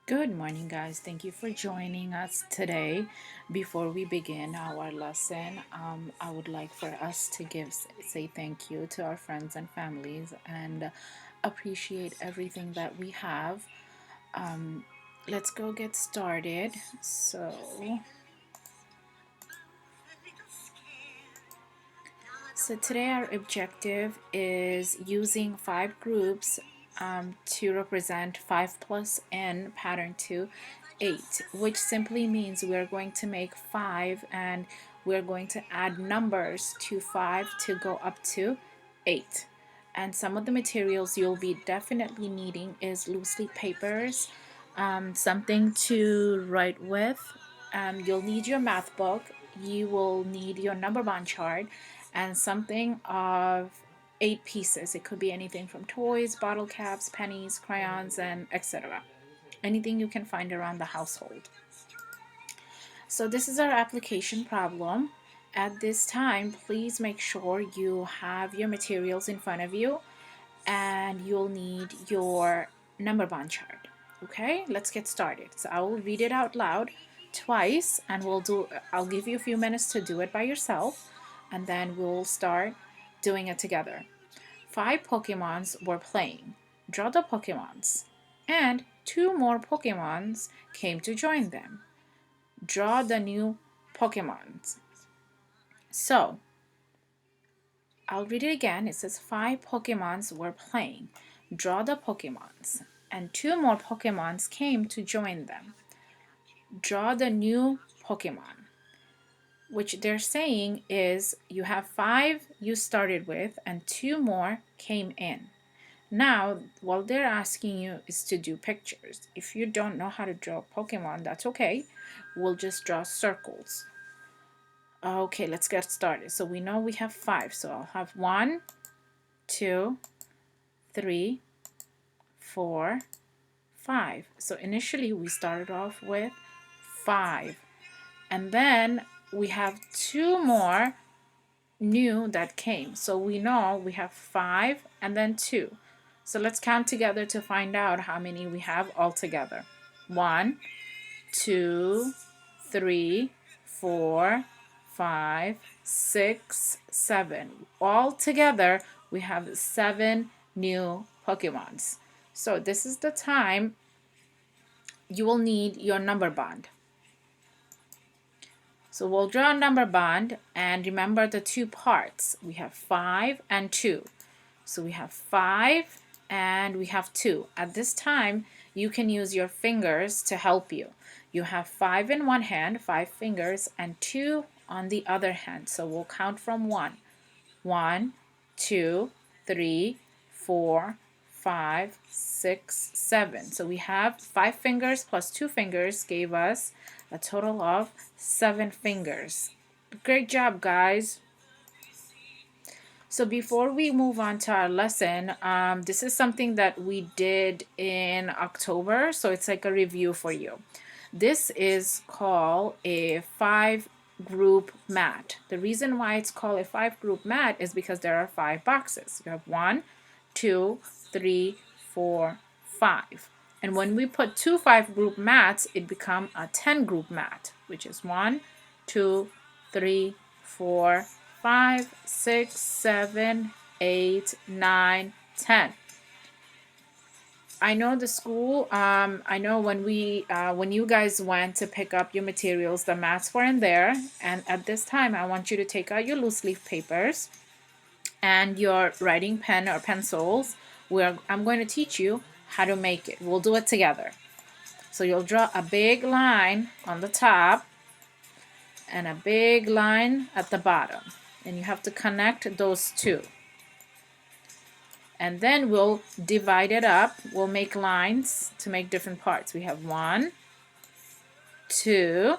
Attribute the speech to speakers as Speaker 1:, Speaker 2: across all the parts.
Speaker 1: Good morning, guys. Thank you for joining us today. Before we begin our lesson, I would like for us to say thank you to our friends and families and appreciate everything that we have. Um, let's go get started. So today our objective is using 5 groups to represent 5 plus n pattern to 8, which simply means we're going to make 5 and we're going to add numbers to 5 to go up to 8. And some of the materials you'll be definitely needing is loose leaf papers, something to write with. You'll need your math book. You will need your number bond chart and something of 8 pieces. It could be anything from toys, bottle caps, pennies, crayons, and etc. Anything you can find around the household. So this is our application problem. At this time, please make sure you have your materials in front of you and you'll need your number bond chart. Okay, let's get started. So I will read it out loud twice and I'll give you a few minutes to do it by yourself and then we'll start doing it together. 5 Pokemons were playing. Draw the Pokemons. And 2 more Pokemons came to join them. Draw the new Pokemons. So, I'll read it again. It says 5 Pokemons were playing. Draw the Pokemons. And 2 more Pokemons came to join them. Draw the new Pokemon. Which they're saying is you have 5 you started with and 2 more came in. Now, what they're asking you is to do pictures. If you don't know how to draw Pokemon, that's okay. We'll just draw circles. Okay, let's get started. So we know we have 5. So I'll have 1, 2, 3, 4, 5. So initially we started off with 5. And then we have 2 more new that came. So we know we have 5 and then 2. So let's count together to find out how many we have all together. 1, 2, 3, 4, 5, 6, 7. All together we have 7 new Pokemons. So this is the time you will need your number bond. So we'll draw a number bond and remember the 2 parts. We have 5 and 2. So we have 5 and we have 2. At this time, you can use your fingers to help you. You have 5 in one hand, 5 fingers, and 2 on the other hand. So we'll count from 1. 1, 2, 3, 4, 5, 6, 7. So we have 5 fingers plus 2 fingers gave us a total of 7 fingers. Great job, guys. So before we move on to our lesson, this is something that we did in October. So it's like a review for you. This is called a 5-group mat. The reason why it's called a 5-group mat is because there are 5 boxes. You have 1, 2, 3, 4, 5. And when we put 2 5-group mats, it becomes a 10-group mat, which is 1, 2, 3, 4, 5, 6, 7, 8, 9, 10. I know the school, I know when you guys went to pick up your materials, the mats were in there. And at this time, I want you to take out your loose leaf papers and your writing pen or pencils. I'm going to teach you how to make it. We'll do it together. So you'll draw a big line on the top and a big line at the bottom. And you have to connect those 2. And then we'll divide it up. We'll make lines to make different parts. We have 1, 2,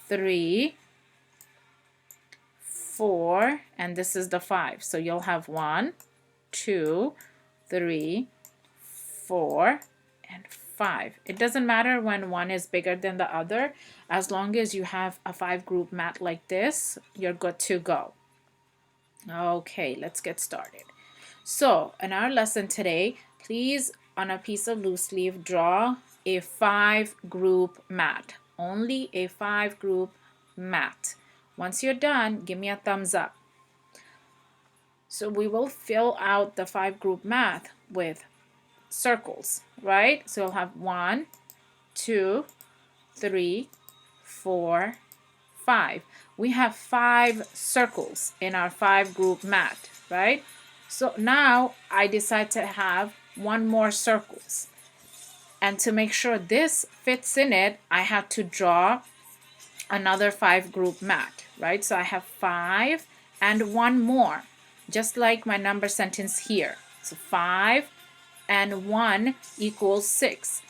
Speaker 1: 3, 4, and this is the 5. So you'll have 1, 2, 3, 4, and 5. It doesn't matter when one is bigger than the other. As long as you have a 5-group mat like this, you're good to go. Okay, let's get started. So in our lesson today, please on a piece of loose leaf, draw a 5-group mat. Only a 5-group mat. Once you're done, give me a thumbs up. So we will fill out the 5-group mat with circles, right? So you'll have 1, 2, 3, 4, 5. We have 5 circles in our 5-group mat, right? So now I decide to have 1 more circles. And to make sure this fits in it, I have to draw another 5-group mat, right? So I have 5 and 1 more, just like my number sentence here. So 5 and 1 equals 6.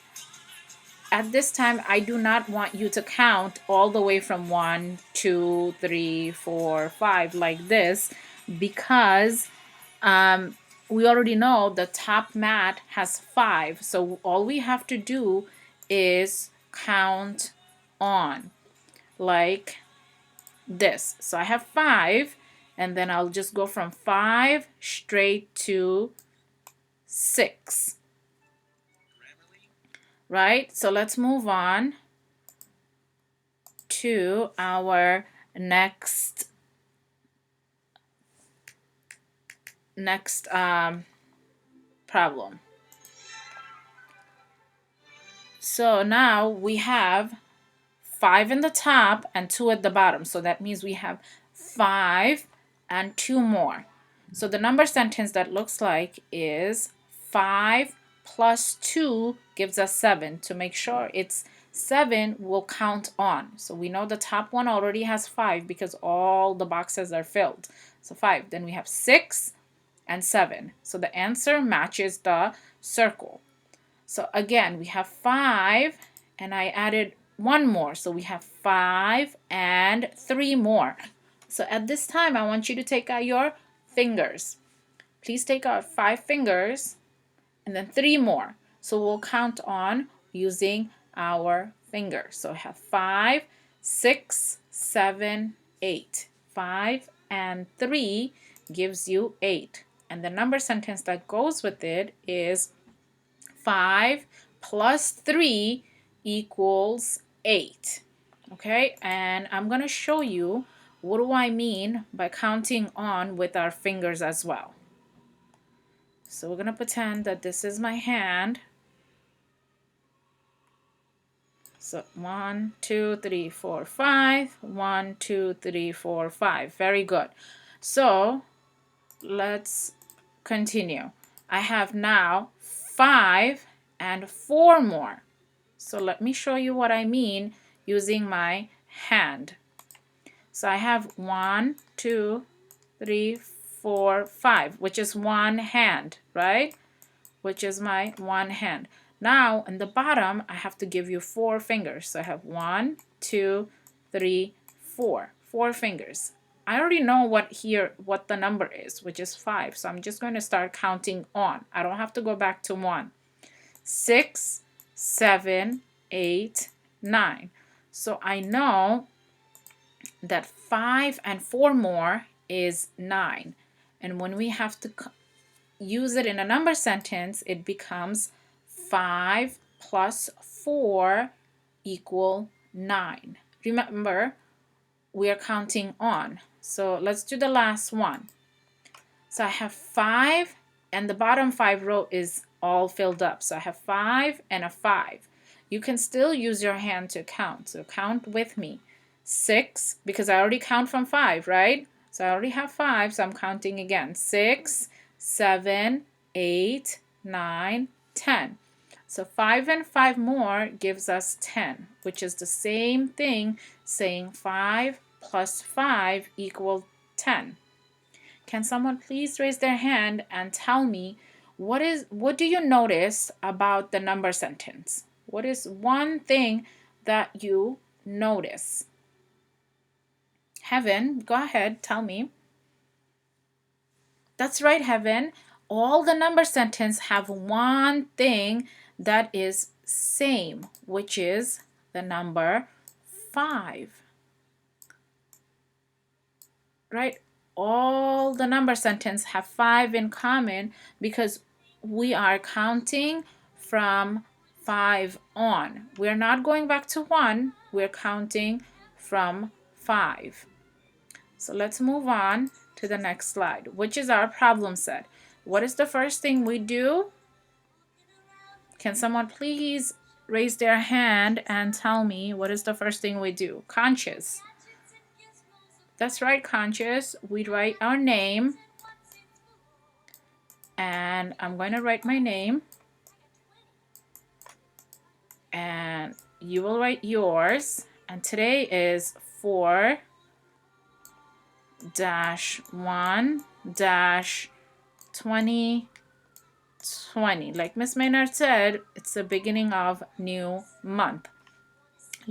Speaker 1: At this time, I do not want you to count all the way from 1, 2, 3, 4, 5 like this, because we already know the top mat has 5. So all we have to do is count on like this. So I have 5, and then I'll just go from 5 straight to 6. Right? So let's move on to our next problem. So now we have 5 in the top and 2 at the bottom. So that means we have 5 and 2 more. So the number sentence that looks like is 5 plus 2 gives us 7. To make sure it's 7, we'll count on. So we know the top one already has 5 because all the boxes are filled. So 5. Then we have 6 and 7. So the answer matches the circle. So again, we have 5, and I added 1 more. So we have 5 and 3 more. So at this time, I want you to take out your fingers. Please take out 5 fingers and then 3 more. So we'll count on using our fingers. So I have 5, 6, 7, 8. 5 and 3 gives you 8. And the number sentence that goes with it is 5 plus 3 equals 8. Okay, and I'm going to show you what do I mean by counting on with our fingers as well. So we're going to pretend that this is my hand. So 1, 2, 3, 4, 5. 1, 2, 3, 4, 5. Very good. So let's continue. I have now 5 and 4 more. So let me show you what I mean using my hand. So I have 1, 2, 3, 4, 5, which is one hand, right? Which is my one hand. Now in the bottom, I have to give you 4 fingers. So I have 1, 2, 3, 4. 4 fingers. I already know what the number is, which is 5. So I'm just going to start counting on. I don't have to go back to 1. 6, 7, 8, 9. So I know that 5 and 4 more is 9. And when we have to use it in a number sentence, it becomes 5 plus 4 equal 9. Remember, we are counting on. So let's do the last one. So I have 5, and the bottom 5 row is all filled up. So I have 5 and a 5. You can still use your hand to count. So count with me. 6, because I already count from 5, right? So I already have 5, so I'm counting again. 6, 7, 8, 9, 10. So 5 and 5 more gives us 10, which is the same thing saying 5 plus 5 equals 10. Can someone please raise their hand and tell me what do you notice about the number sentence? What is one thing that you notice? Heaven, go ahead, tell me. That's right, Heaven. All the number sentence have one thing that is same, which is the number 5. Right? All the number sentence have 5 in common because we are counting from 5 on. We're not going back to 1. We're counting from 5. So let's move on to the next slide, which is our problem set. What is the first thing we do? Can someone please raise their hand and tell me what is the first thing we do? Conscious. That's right, Conscious. We write our name. And I'm going to write my name. And you will write yours. And today is 4-1-2020. Like Miss Maynard said, it's the beginning of new month.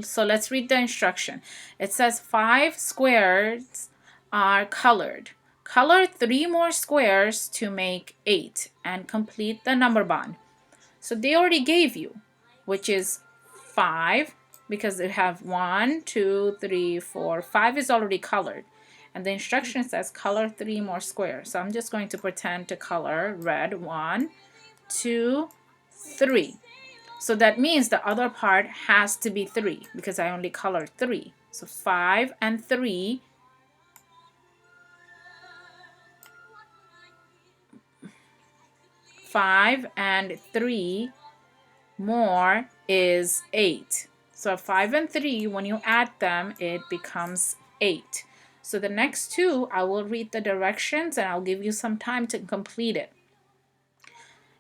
Speaker 1: So let's read the instruction. It says 5 squares are colored. Color 3 more squares to make 8 and complete the number bond. So they already gave you, which is 5, because they have 1, 2, 3, 4, 5 is already colored. And the instruction says color 3 more squares. So I'm just going to pretend to color red. 1, 2, 3. So that means the other part has to be 3 because I only colored 3. So 5 and 3. 5 and 3 more is 8. So 5 and 3, when you add them, it becomes 8. So the next two, I will read the directions and I'll give you some time to complete it.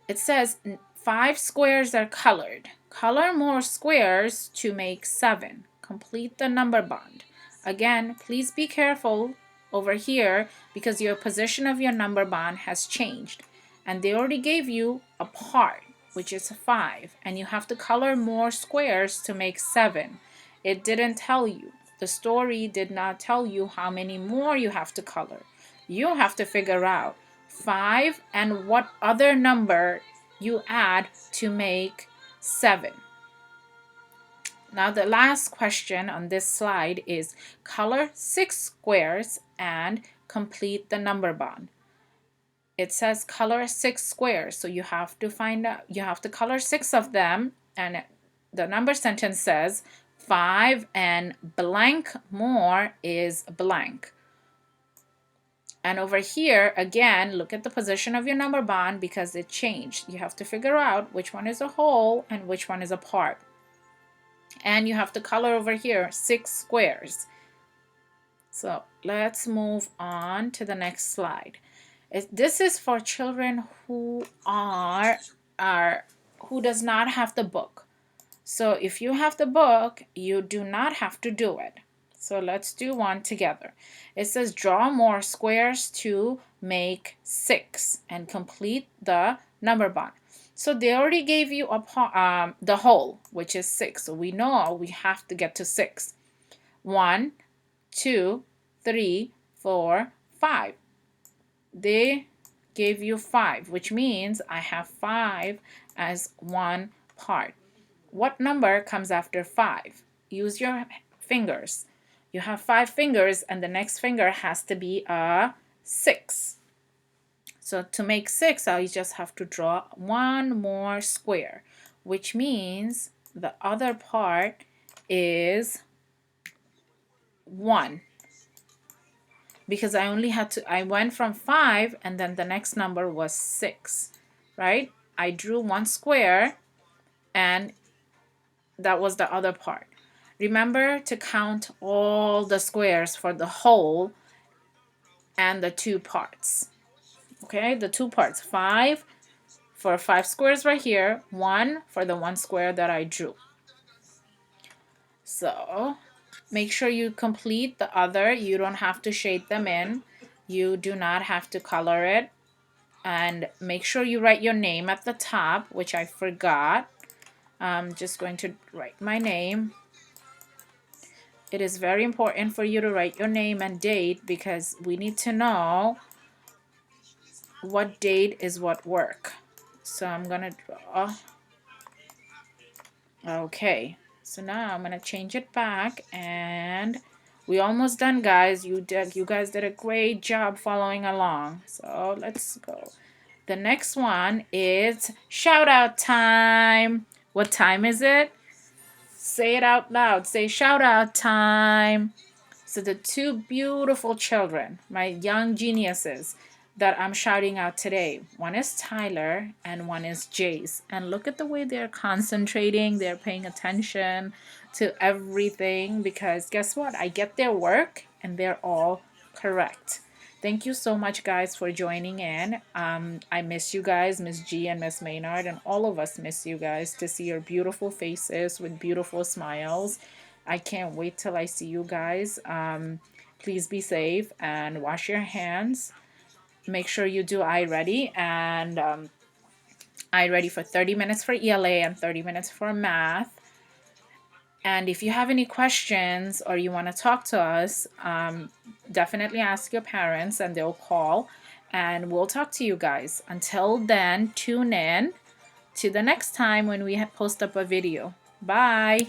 Speaker 1: It says 5 squares are colored. Color more squares to make 7. Complete the number bond. Again, please be careful over here because your position of your number bond has changed. And they already gave you a part, which is 5. And you have to color more squares to make 7. It didn't tell you. The story did not tell you how many more you have to color. You have to figure out 5 and what other number you add to make 7. Now the last question on this slide is color 6 squares and complete the number bond. It says color 6 squares, so you have to find out, you have to color 6 of them, and the number sentence says 5 and blank more is blank. And over here, again, look at the position of your number bond because it changed. You have to figure out which one is a whole and which one is a part. And you have to color over here 6 squares. So let's move on to the next slide. This is for children who who does not have the book. So if you have the book, you do not have to do it. So let's do one together. It says draw more squares to make 6 and complete the number bond. So they already gave you the whole, which is 6. So we know we have to get to 6. 1, 2, 3, 4, 5. They gave you 5, which means I have 5 as one part. What number comes after 5? Use your fingers. You have 5 fingers and the next finger has to be a 6. So to make 6, I just have to draw one more square, which means the other part is 1. Because I went from 5 and then the next number was 6, right? I drew one square and that was the other part. Remember to count all the squares for the whole and the 2 parts. Okay, the 2 parts, 5 for 5 squares right here, 1 for the 1 square that I drew. So make sure you complete the other. You don't have to shade them in. You do not have to color it. And make sure you write your name at the top, which I forgot. I'm just going to write my name. It is very important for you to write your name and date because we need to know what date is what work. So I'm going to draw. Okay. So now I'm going to change it back and we almost done, guys. You guys did a great job following along. So let's go. The next one is shout out time. What time is it? Say it out loud. Say shout out time. So the two beautiful children, my young geniuses that I'm shouting out today, one is Tyler and one is Jace. And look at the way they're concentrating. They're paying attention to everything because guess what? I get their work and they're all correct. Thank you so much, guys, for joining in. I miss you guys, Miss G and Miss Maynard, and all of us miss you guys to see your beautiful faces with beautiful smiles. I can't wait till I see you guys. Please be safe and wash your hands. Make sure you do iReady and iReady for 30 minutes for ELA and 30 minutes for math. And if you have any questions or you want to talk to us, definitely ask your parents and they'll call and we'll talk to you guys. Until then, tune in to the next time when we post up a video. Bye.